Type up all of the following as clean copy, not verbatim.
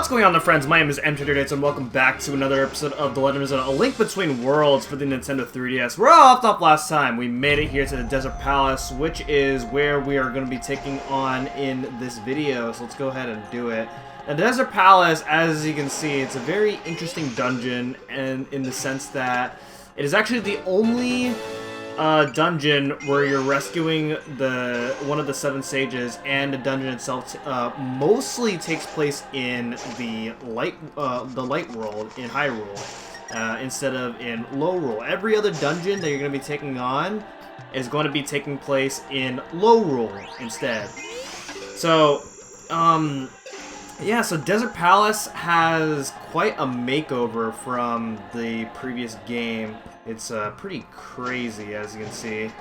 What's going on, my friends? My name is MTraiderDates, and welcome back to another episode of The Legend of Zelda: A Link Between Worlds for the Nintendo 3DS. We're all off last time. We made it here to the Desert Palace, which is where we are going to be taking on in this video. So let's go ahead and do it. Now, the Desert Palace, as you can see, it's a very interesting dungeon, and in the sense that it is actually the only dungeon where you're rescuing one of the 7 sages, and the dungeon itself mostly takes place in the light world in Hyrule instead of in Lorule. Every other dungeon that you're going to be taking on is going to be taking place in Lorule instead. So yeah, so Desert Palace has quite a makeover from the previous game. It's pretty crazy, as you can see.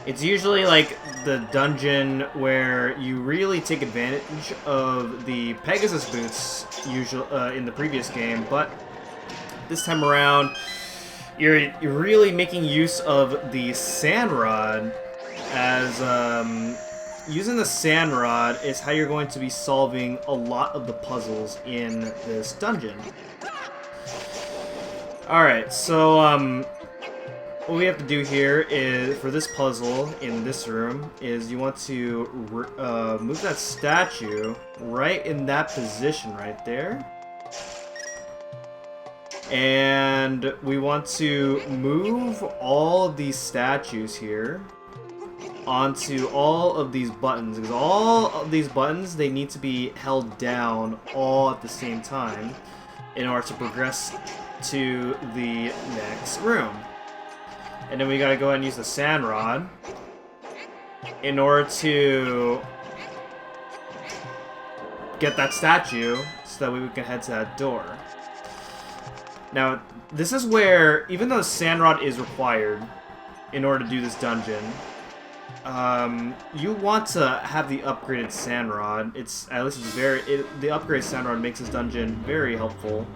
It's usually like the dungeon where you really take advantage of the Pegasus boots in the previous game, but this time around, you're really making use of the Sand Rod, as using the Sand Rod is how you're going to be solving a lot of the puzzles in this dungeon. Alright, so what we have to do here is, for this puzzle in this room, is you want to move that statue right in that position right there. And we want to move all of these statues here onto all of these buttons, because all of these buttons, they need to be held down all at the same time in order to progress to the next room. And then we gotta go ahead and use the Sand Rod in order to get that statue so that we can head to that door. Now, this is where, even though the Sand Rod is required in order to do this dungeon, you want to have the upgraded Sand Rod. The upgraded Sand Rod makes this dungeon very helpful.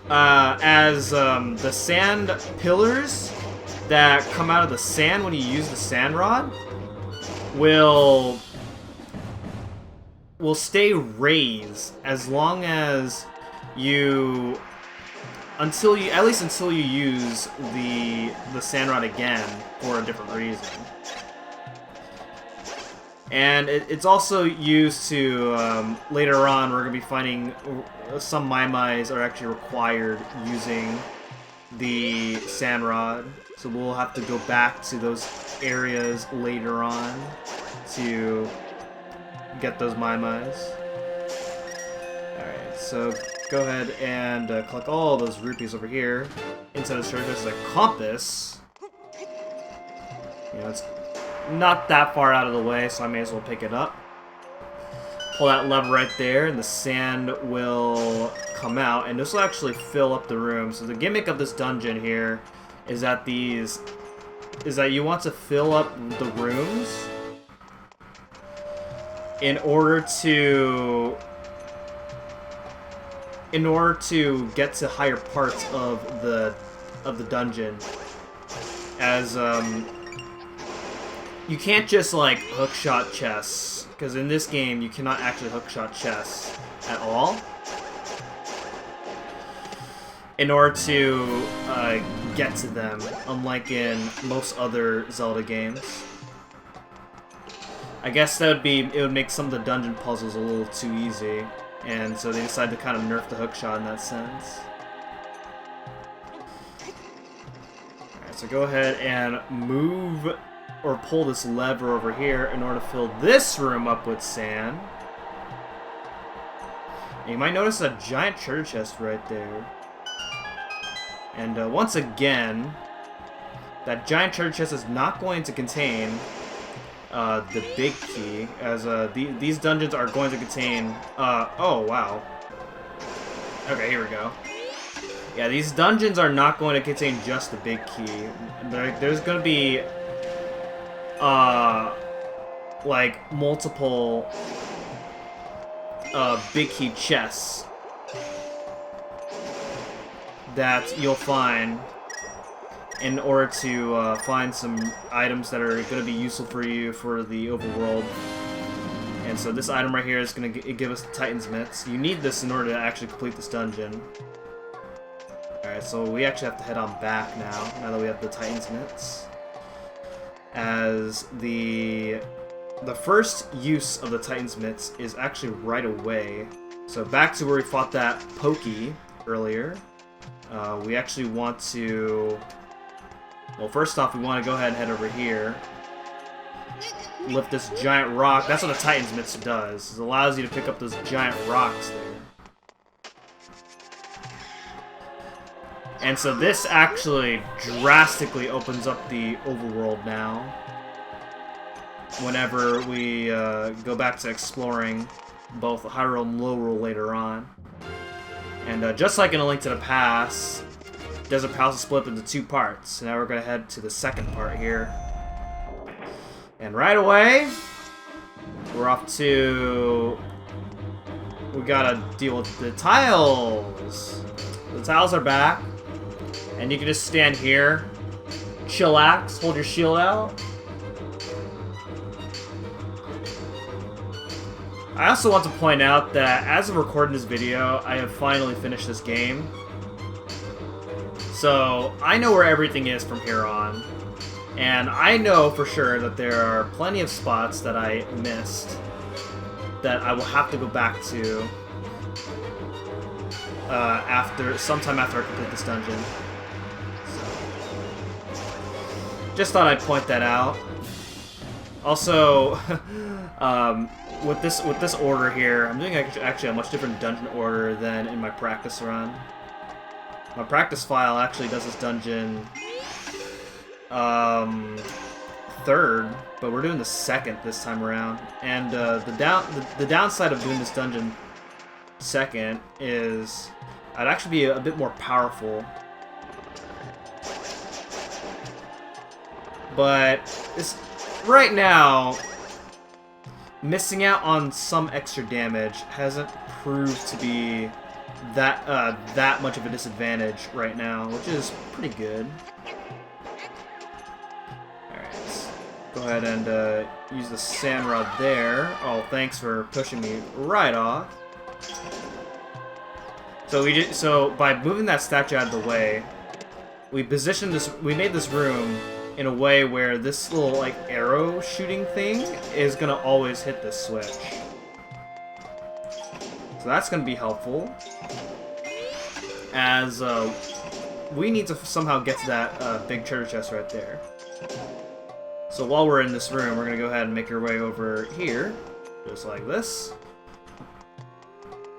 The sand pillars that come out of the sand when you use the Sand Rod will stay raised as long as you, until you use the Sand Rod again for a different reason. And it's also used to, later on, we're going to be finding some Mai-Mais are actually required using the Sand Rod. So we'll have to go back to those areas later on to get those Mai-Mais. Alright, so go ahead and collect all those rupees over here. Inside the shirt, there's a compass. You know, it's not that far out of the way, so I may as well pick it up. Pull that lever right there, and the sand will come out, and this will actually fill up the room. So the gimmick of this dungeon here is that you want to fill up the rooms in order to get to higher parts of the dungeon. As you can't just like hookshot chests, because in this game you cannot actually hookshot chests at all in order to get to them, unlike in most other Zelda games. I guess it would make some of the dungeon puzzles a little too easy, and so they decided to kind of nerf the hookshot in that sense. Alright, so go ahead and move or pull this lever over here in order to fill this room up with sand. And you might notice a giant treasure chest right there. And once again, that giant treasure chest is not going to contain the big key, as these dungeons are going to contain... oh, wow. Okay, here we go. Yeah, these dungeons are not going to contain just the big key. There's going to be like multiple big key chests that you'll find in order to find some items that are going to be useful for you for the overworld. And so this item right here is going to give us the Titan's Mitts. You need this in order to actually complete this dungeon. Alright, so we actually have to head on back now that we have the Titan's Mitts. As the first use of the Titan's Mitts is actually right away. So back to where we fought that Pokey earlier. We actually want to... Well, first off, we want to go ahead and head over here. Lift this giant rock. That's what the Titan's Mitts does. It allows you to pick up those giant rocks there. And so this actually drastically opens up the overworld now. Whenever we go back to exploring both Hyrule and Lorule later on. And just like in A Link to the Past, Desert Palace is split up into two parts. So now we're going to head to the second part here. And right away, we're off to... We gotta deal with the tiles. The tiles are back. And you can just stand here, chillax, hold your shield out. I also want to point out that as of recording this video, I have finally finished this game. So I know where everything is from here on. And I know for sure that there are plenty of spots that I missed that I will have to go back to sometime after I complete this dungeon. So, just thought I'd point that out. Also, with this order here, I'm doing actually a much different dungeon order than in my practice run. My practice file actually does this dungeon third, but we're doing the second this time around. And the downside of doing this dungeon second is I'd actually be a bit more powerful. But right now, missing out on some extra damage hasn't proved to be that much of a disadvantage right now, which is pretty good. Alright, go ahead and use the sand rod there. Oh, thanks for pushing me right off. So by moving that statue out of the way, we made this room in a way where this little like arrow shooting thing is gonna always hit this switch. So that's gonna be helpful, as we need to somehow get to that big treasure chest right there. So while we're in this room, we're gonna go ahead and make our way over here, just like this.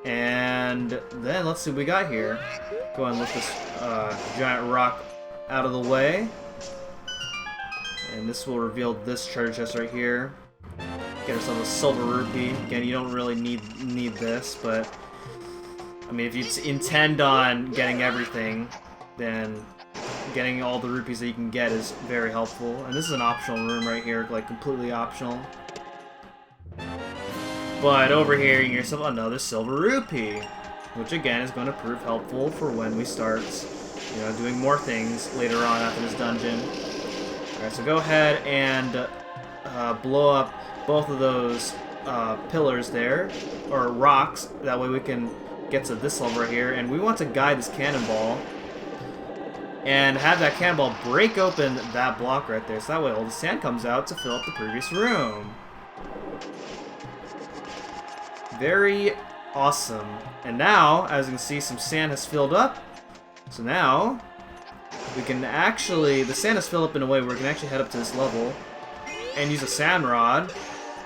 And then let's see what we got here. Go ahead and lift this giant rock out of the way. And this will reveal this treasure chest right here. Get ourselves a silver rupee. Again, you don't really need this, but I mean, if you intend on getting everything, then getting all the rupees that you can get is very helpful. And this is an optional room right here, like completely optional. But over here, you get yourself another silver rupee, which again is going to prove helpful for when we start, doing more things later on after this dungeon. Alright, so go ahead and blow up both of those pillars there, or rocks. That way we can get to this level right here. And we want to guide this cannonball and have that cannonball break open that block right there. So that way all the sand comes out to fill up the previous room. Very awesome. And now, as you can see, some sand has filled up. So now we can actually, the sand is filled up in a way where we can actually head up to this level and use a sand rod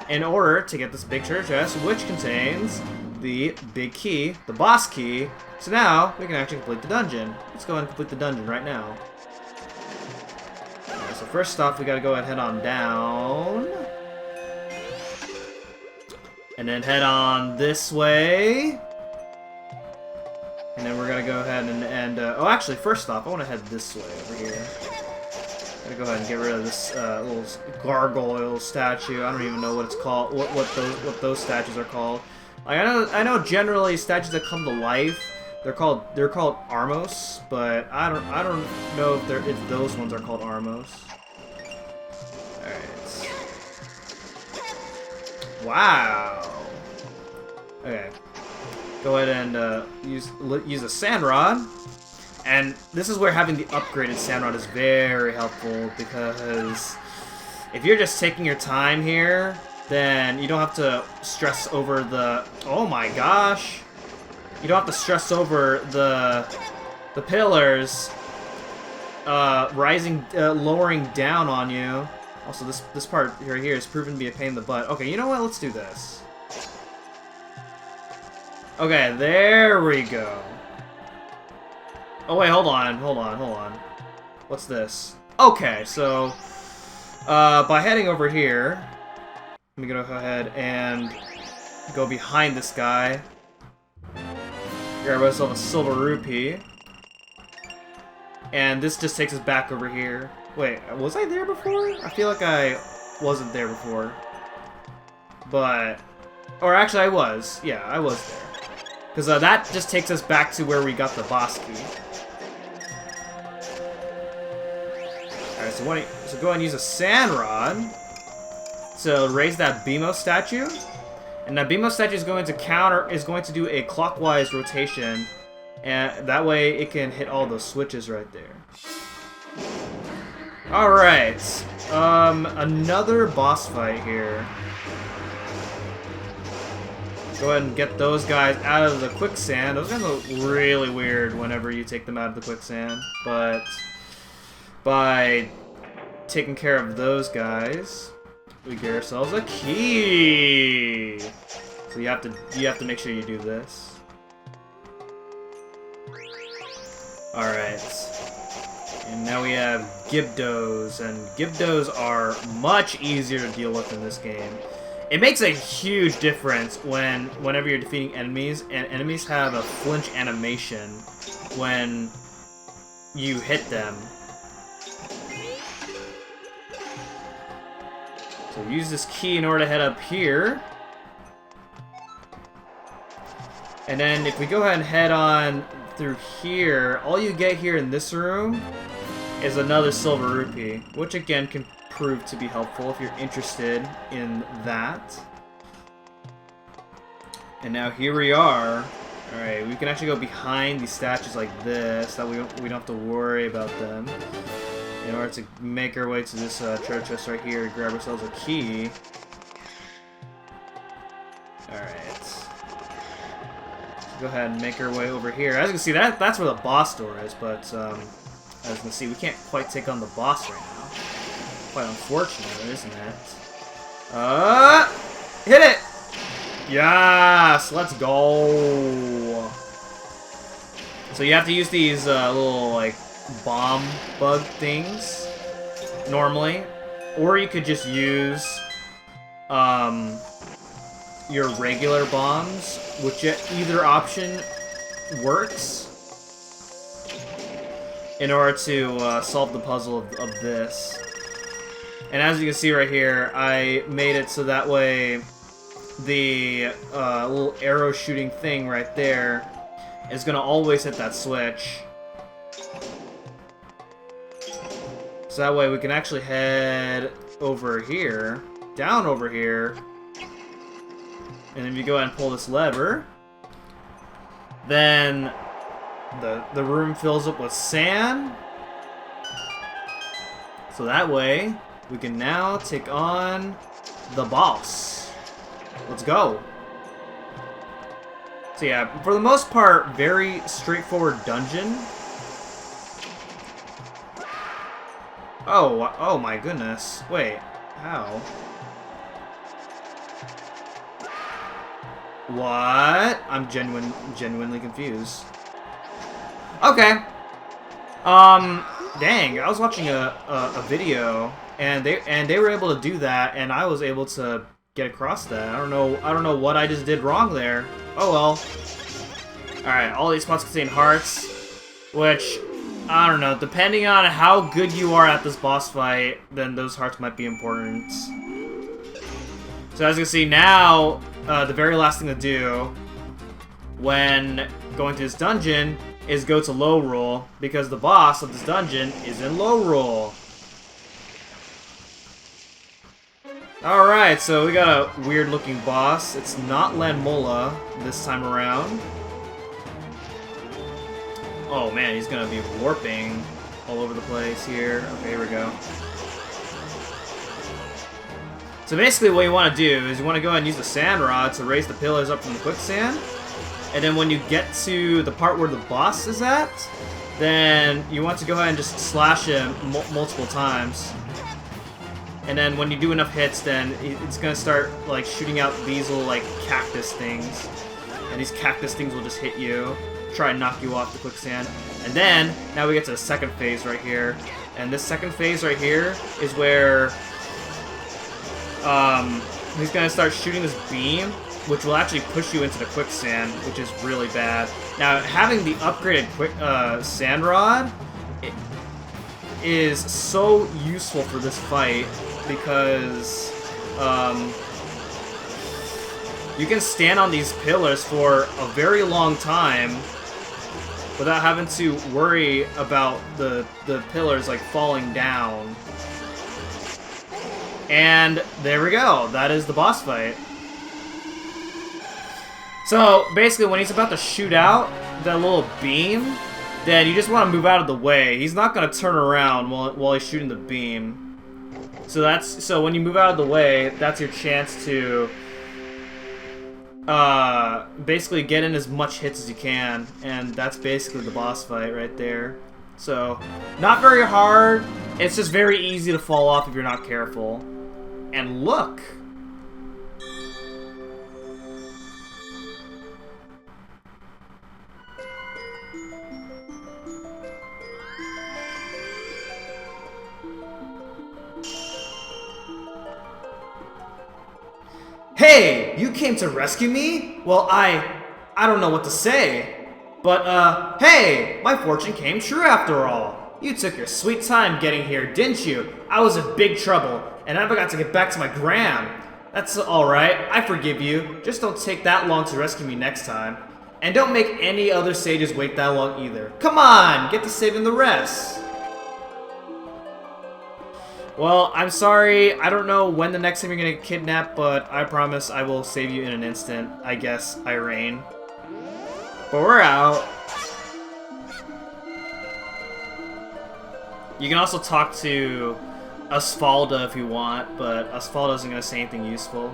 in order to get this big treasure chest, which contains the big key, the boss key. So now we can actually complete the dungeon. Let's go ahead and complete the dungeon right now. Okay, so first off, we gotta go ahead and head on down. And then head on this way. And then we're gonna go ahead and oh, actually, first off, I want to head this way over here. Gotta go ahead and get rid of this little gargoyle statue. I don't even know what it's called. What those statues are called. Like, I know generally statues that come to life They're called Armos, but I don't know if those ones are called Armos. Alright. Wow. Okay. Go ahead and use a sand rod. And this is where having the upgraded sand rod is very helpful, because if you're just taking your time here, then you don't have to stress over the... Oh my gosh! You don't have to stress over the pillars lowering down on you. Also, this part right here is proven to be a pain in the butt. Okay, you know what? Let's do this. Okay, there we go. Oh wait, hold on. What's this? Okay, so by heading over here, let me go ahead and go behind this guy. Grab myself a silver rupee. And this just takes us back over here. Wait, was I there before? I feel like I wasn't there before. But... Or actually I was. Yeah, I was there. Because that just takes us back to where we got the boss key. Alright, so go ahead and use a sand rod to raise that Bimo statue. And that Bimo statue is going to do a clockwise rotation, and that way it can hit all those switches right there. Alright. Another boss fight here. Go ahead and get those guys out of the quicksand. Those guys look really weird whenever you take them out of the quicksand, but by taking care of those guys, we get ourselves a key. So you have to make sure you do this. Alright. And now we have Gibdos, and Gibdos are much easier to deal with in this game. It makes a huge difference whenever you're defeating enemies, and enemies have a flinch animation when you hit them. So use this key in order to head up here. And then if we go ahead and head on through here, all you get here in this room is another silver rupee, which again can prove to be helpful if you're interested in that. And now here we are. Alright, we can actually go behind these statues like this, that we don't have to worry about them. In order to make our way to this treasure chest right here, grab ourselves a key. Alright. Go ahead and make our way over here. As you can see, that's where the boss door is, but as you can see, we can't quite take on the boss right now. Quite unfortunate, isn't it? Hit it! Yes! Let's go! So you have to use these little, like, bomb bug things normally, or you could just use your regular bombs, which either option works in order to solve the puzzle of this. And as you can see right here, I made it so that way the little arrow shooting thing right there is gonna always hit that switch. So that way we can actually head over here, down over here, and if you go ahead and pull this lever, then the room fills up with sand. So that way we can now take on the boss. Let's go. So yeah, for the most part, very straightforward dungeon. Oh my goodness. Wait, how? What? I'm genuinely confused. Okay. Dang, I was watching a video and they were able to do that, and I was able to get across that. I don't know what I just did wrong there. Oh well. Alright, all these spots contain hearts, which, I don't know, depending on how good you are at this boss fight, then those hearts might be important. So as you can see now, the very last thing to do, when going to this dungeon is go to Lorule, because the boss of this dungeon is in Lorule. Alright, so we got a weird looking boss. It's not Lanmola this time around. Oh man, he's gonna be warping all over the place here. Okay, here we go. So basically what you want to do is you want to go ahead and use the sand rod to raise the pillars up from the quicksand. And then when you get to the part where the boss is at, then you want to go ahead and just slash him multiple times. And then when you do enough hits, then it's going to start like shooting out these little like cactus things. And these cactus things will just hit you, try and knock you off the quicksand. And then, now we get to the second phase right here. And this second phase right here is where he's going to start shooting this beam, which will actually push you into the quicksand, which is really bad. Now, having the upgraded sand rod is so useful for this fight because you can stand on these pillars for a very long time without having to worry about the pillars like falling down. And there we go. That is the boss fight. So basically, when he's about to shoot out that little beam, then you just want to move out of the way. He's not going to turn around while he's shooting the beam. So when you move out of the way, that's your chance to basically get in as much hits as you can, and that's basically the boss fight right there. So not very hard. It's just very easy to fall off if you're not careful. And look. Hey, you came to rescue me? Well, I don't know what to say. But, hey, my fortune came true after all. You took your sweet time getting here, didn't you? I was in big trouble, and I got to get back to my gram. That's alright, I forgive you. Just don't take that long to rescue me next time. And don't make any other sages wait that long either. Come on, get to saving the rest. Well, I'm sorry, I don't know when the next time you're gonna get kidnapped, but I promise I will save you in an instant. I guess, Irene. But we're out. You can also talk to Osfala if you want, but Osfala isn't gonna say anything useful.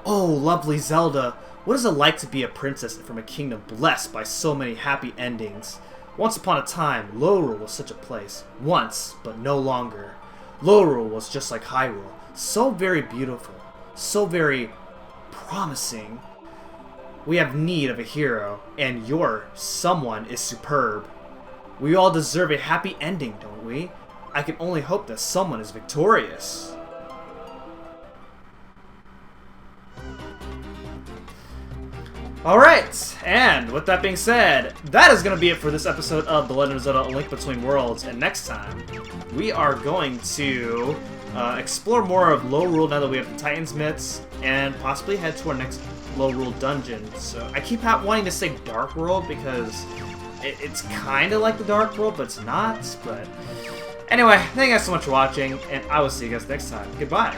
Oh, lovely Zelda. What is it like to be a princess from a kingdom blessed by so many happy endings? Once upon a time, Lorule was such a place. Once, but no longer. Lorule was just like Hyrule. So very beautiful. So very promising. We have need of a hero, and your someone is superb. We all deserve a happy ending, don't we? I can only hope that someone is victorious. Alright, and with that being said, that is going to be it for this episode of The Legend of Zelda: A Link Between Worlds, and next time, we are going to explore more of Lorule now that we have the Titan's Myths, and possibly head to our next Lorule dungeon. So, I keep wanting to say Dark World because it's kind of like the Dark World, but it's not, but... Anyway, thank you guys so much for watching, and I will see you guys next time. Goodbye!